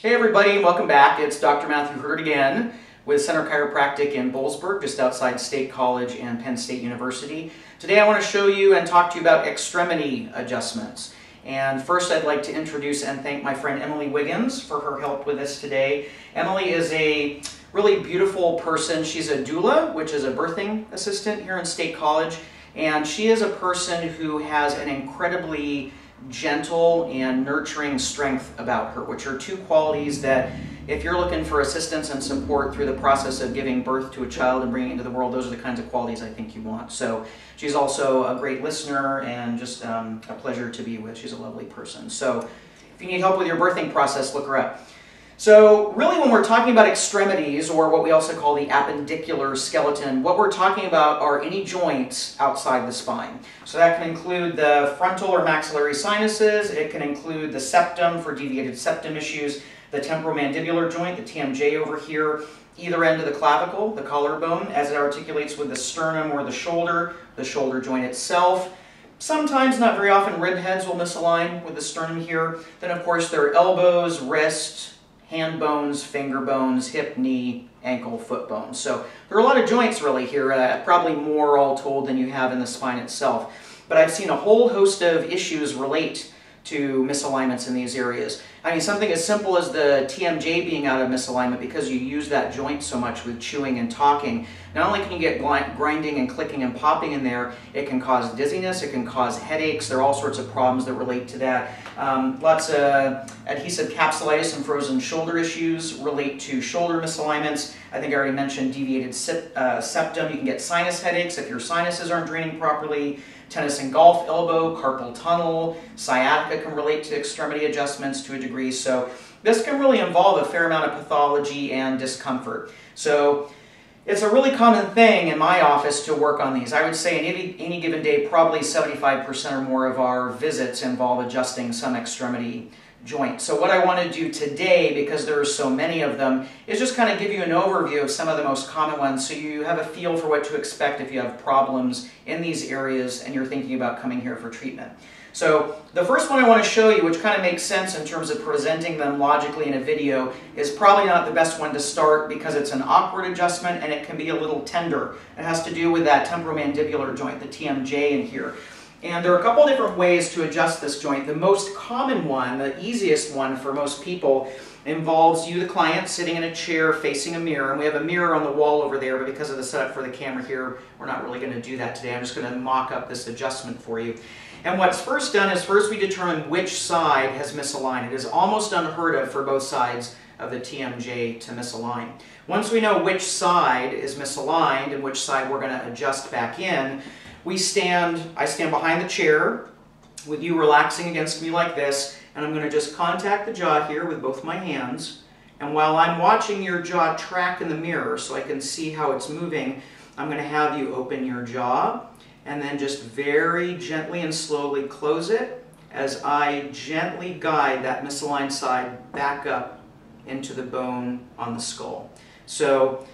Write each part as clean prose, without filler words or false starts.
Hey everybody, welcome back. It's Dr. Matthew Hertert again with Centre Chiropractic in Boalsburg, just outside State College and Penn State University. Today I want to show you and talk to you about extremity adjustments. And first I'd like to introduce and thank my friend Emily Wiggins for her help with this today. Emily is a really beautiful person. She's a doula, which is a birthing assistant here in State College, and she is a person who has an incredibly gentle and nurturing strength about her, which are two qualities that if you're looking for assistance and support through the process of giving birth to a child and bringing it into the world, those are the kinds of qualities I think you want. So she's also a great listener and just a pleasure to be with. She's a lovely person. So if you need help with your birthing process, look her up. So really when we're talking about extremities, or what we also call the appendicular skeleton, what we're talking about are any joints outside the spine. So that can include the frontal or maxillary sinuses, it can include the septum for deviated septum issues, the temporomandibular joint, the TMJ over here, either end of the clavicle, the collarbone, as it articulates with the sternum or the shoulder joint itself. Sometimes, not very often, rib heads will misalign with the sternum here. Then of course there are elbows, wrists, hand bones, finger bones, hip, knee, ankle, foot bones. So there are a lot of joints really here, probably more all told than you have in the spine itself. But I've seen a whole host of issues relate to misalignments in these areas. I mean, something as simple as the TMJ being out of misalignment because you use that joint so much with chewing and talking. Not only can you get grinding and clicking and popping in there, it can cause dizziness, it can cause headaches. There are all sorts of problems that relate to that. Lots of adhesive capsulitis and frozen shoulder issues relate to shoulder misalignments. I think I already mentioned deviated septum. You can get sinus headaches if your sinuses aren't draining properly. Tennis and golf elbow, carpal tunnel, sciatica can relate to extremity adjustments to a degree. So this can really involve a fair amount of pathology and discomfort. So it's a really common thing in my office to work on these. I would say in any given day, probably 75% or more of our visits involve adjusting some extremity joint. So what I want to do today, because there are so many of them, is just kind of give you an overview of some of the most common ones so you have a feel for what to expect if you have problems in these areas and you're thinking about coming here for treatment. So the first one I want to show you, which kind of makes sense in terms of presenting them logically in a video, is probably not the best one to start because it's an awkward adjustment and it can be a little tender. It has to do with that temporomandibular joint, the TMJ in here. And there are a couple different ways to adjust this joint. The most common one, the easiest one for most people, involves you, the client, sitting in a chair facing a mirror. And we have a mirror on the wall over there, but because of the setup for the camera here, we're not really going to do that today. I'm just going to mock up this adjustment for you. And what's first done is first we determine which side has misaligned. It is almost unheard of for both sides of the TMJ to misalign. Once we know which side is misaligned and which side we're going to adjust back in, I stand behind the chair with you relaxing against me like this, and I'm going to just contact the jaw here with both my hands. And while I'm watching your jaw track in the mirror so I can see how it's moving, I'm going to have you open your jaw and then just very gently and slowly close it as I gently guide that misaligned side back up into the bone on the skull. So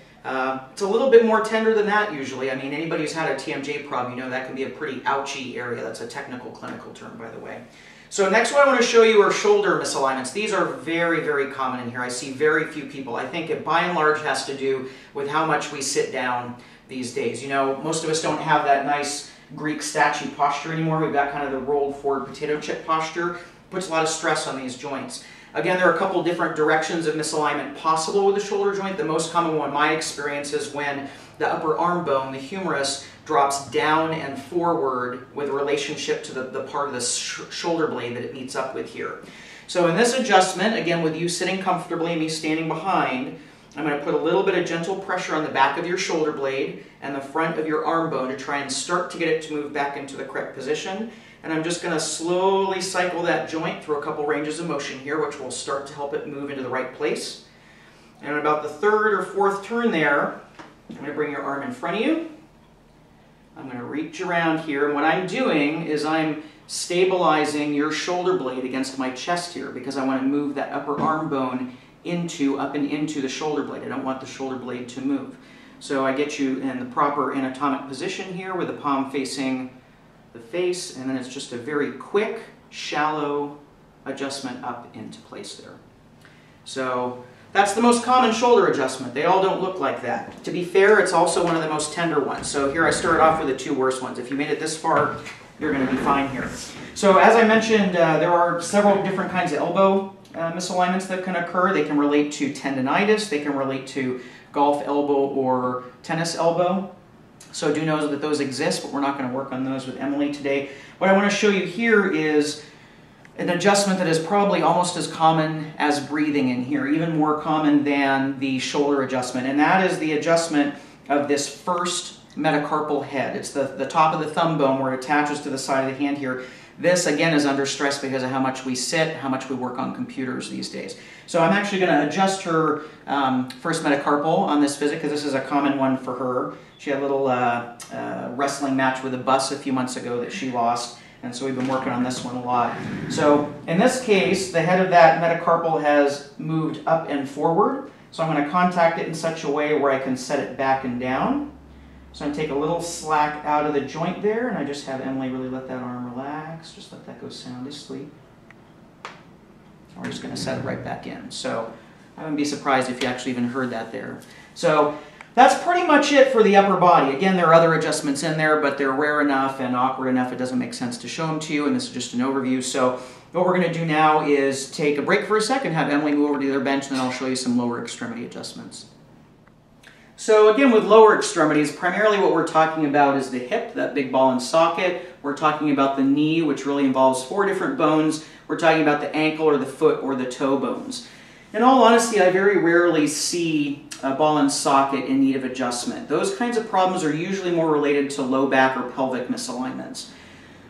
it's a little bit more tender than that usually. I mean, anybody who's had a TMJ problem, you know that can be a pretty ouchy area. That's a technical clinical term, by the way. So next one I want to show you are shoulder misalignments. These are very, very common in here. I see very few people. I think it by and large has to do with how much we sit down these days. You know, most of us don't have that nice Greek statue posture anymore. We've got kind of the rolled forward potato chip posture. Puts a lot of stress on these joints. Again, there are a couple different directions of misalignment possible with the shoulder joint. The most common one in my experience is when the upper arm bone, the humerus, drops down and forward with relationship to the part of the shoulder blade that it meets up with here. So in this adjustment, again with you sitting comfortably and me standing behind, I'm going to put a little bit of gentle pressure on the back of your shoulder blade and the front of your arm bone to try and start to get it to move back into the correct position. And I'm just going to slowly cycle that joint through a couple ranges of motion here, which will start to help it move into the right place. And at about the third or fourth turn there, I'm going to bring your arm in front of you. I'm going to reach around here, and what I'm doing is I'm stabilizing your shoulder blade against my chest here because I want to move that upper arm bone up and into the shoulder blade. I don't want the shoulder blade to move. So I get you in the proper anatomic position here with the palm facing the face, and then it's just a very quick, shallow adjustment up into place there. So that's the most common shoulder adjustment. They all don't look like that. To be fair, it's also one of the most tender ones. So here I started off with the two worst ones. If you made it this far, you're going to be fine here. So as I mentioned, there are several different kinds of elbow misalignments that can occur. They can relate to tendonitis. They can relate to golf elbow or tennis elbow. So do know that those exist, but we're not going to work on those with Emily today. What I want to show you here is an adjustment that is probably almost as common as breathing in here, even more common than the shoulder adjustment, and that is the adjustment of this first metacarpal head. It's the top of the thumb bone where it attaches to the side of the hand here. This, again, is under stress because of how much we sit, how much we work on computers these days. So I'm actually going to adjust her first metacarpal on this visit because this is a common one for her. She had a little wrestling match with a bus a few months ago that she lost. And so we've been working on this one a lot. So in this case, the head of that metacarpal has moved up and forward. So I'm going to contact it in such a way where I can set it back and down. So I'm going to take a little slack out of the joint there, and I just have Emily really let that arm relax. Just let that go sound asleep. We're just going to set it right back in. So I wouldn't be surprised if you actually even heard that there. So that's pretty much it for the upper body. Again, there are other adjustments in there, but they're rare enough and awkward enough it doesn't make sense to show them to you, and this is just an overview. So what we're going to do now is take a break for a second, have Emily move over to the other bench, and then I'll show you some lower extremity adjustments. So again, with lower extremities, primarily what we're talking about is the hip, that big ball and socket. We're talking about the knee, which really involves 4 different bones. We're talking about the ankle or the foot or the toe bones. In all honesty, I very rarely see a ball and socket in need of adjustment. Those kinds of problems are usually more related to low back or pelvic misalignments.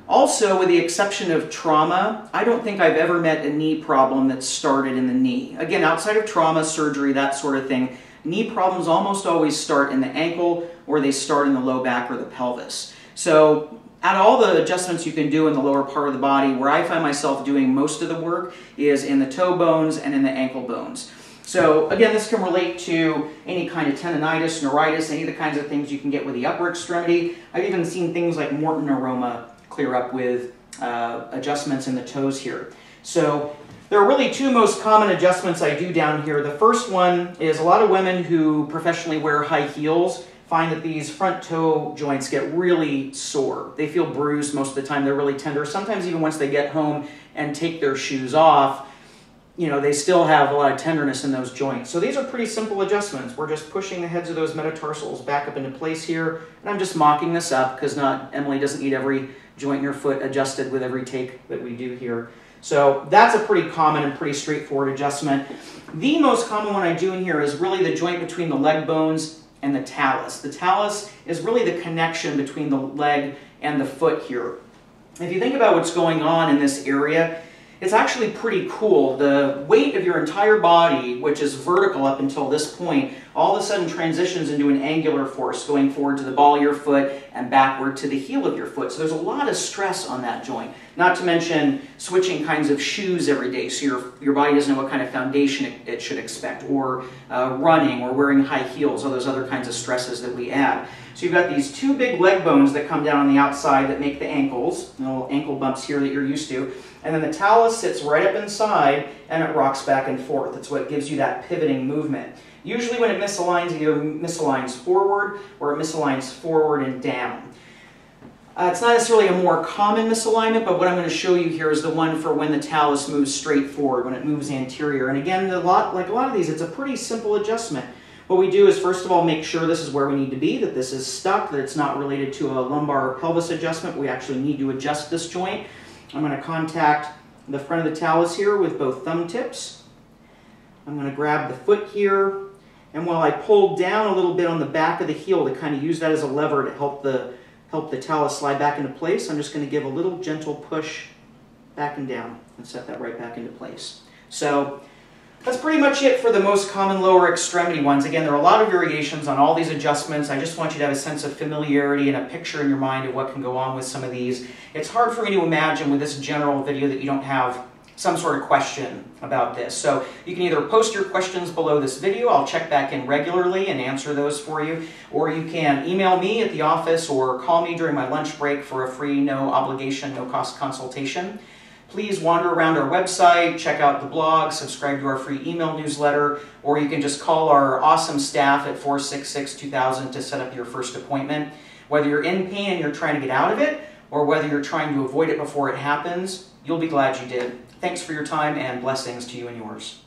Also, with the exception of trauma, I don't think I've ever met a knee problem that started in the knee. Again, outside of trauma, surgery, that sort of thing, knee problems almost always start in the ankle or they start in the low back or the pelvis. So out of all the adjustments you can do in the lower part of the body, where I find myself doing most of the work is in the toe bones and in the ankle bones. So again, this can relate to any kind of tendonitis, neuritis, any of the kinds of things you can get with the upper extremity. I've even seen things like Morton neuroma clear up with adjustments in the toes here. So there are really 2 most common adjustments I do down here. The first one is a lot of women who professionally wear high heels find that these front toe joints get really sore. They feel bruised most of the time. They're really tender. Sometimes even once they get home and take their shoes off, you know, they still have a lot of tenderness in those joints. So these are pretty simple adjustments. We're just pushing the heads of those metatarsals back up into place here. And I'm just mocking this up because Emily doesn't need every joint in her foot adjusted with every take that we do here. So that's a pretty common and pretty straightforward adjustment. The most common one I do in here is really the joint between the leg bones and the talus. The talus is really the connection between the leg and the foot here. If you think about what's going on in this area, it's actually pretty cool. The weight of your entire body, which is vertical up until this point, all of a sudden transitions into an angular force going forward to the ball of your foot and backward to the heel of your foot. So there's a lot of stress on that joint. Not to mention switching kinds of shoes every day, so your body doesn't know what kind of foundation it should expect, or running or wearing high heels, all those other kinds of stresses that we add. So you've got these 2 big leg bones that come down on the outside that make the ankles, the little ankle bumps here that you're used to. And then the talus sits right up inside and it rocks back and forth. It's what gives you that pivoting movement. Usually when it misaligns, it either misaligns forward or it misaligns forward and down. It's not necessarily a more common misalignment, but what I'm going to show you here is the one for when the talus moves straight forward, when it moves anterior. And again, like a lot of these, it's a pretty simple adjustment. What we do is, first of all, make sure this is where we need to be, that this is stuck, that it's not related to a lumbar or pelvis adjustment. We actually need to adjust this joint. I'm going to contact the front of the talus here with both thumb tips. I'm going to grab the foot here, and while I pull down a little bit on the back of the heel to kind of use that as a lever to help the talus slide back into place, I'm just going to give a little gentle push back and down and set that right back into place. So that's pretty much it for the most common lower extremity ones. Again, there are a lot of variations on all these adjustments. I just want you to have a sense of familiarity and a picture in your mind of what can go on with some of these. It's hard for me to imagine with this general video that you don't have some sort of question about this. So you can either post your questions below this video, I'll check back in regularly and answer those for you, or you can email me at the office or call me during my lunch break for a free, no obligation, no cost consultation. please wander around our website, check out the blog, subscribe to our free email newsletter, or you can just call our awesome staff at 466-2000 to set up your first appointment. Whether you're in pain and you're trying to get out of it, or whether you're trying to avoid it before it happens, you'll be glad you did. Thanks for your time and blessings to you and yours.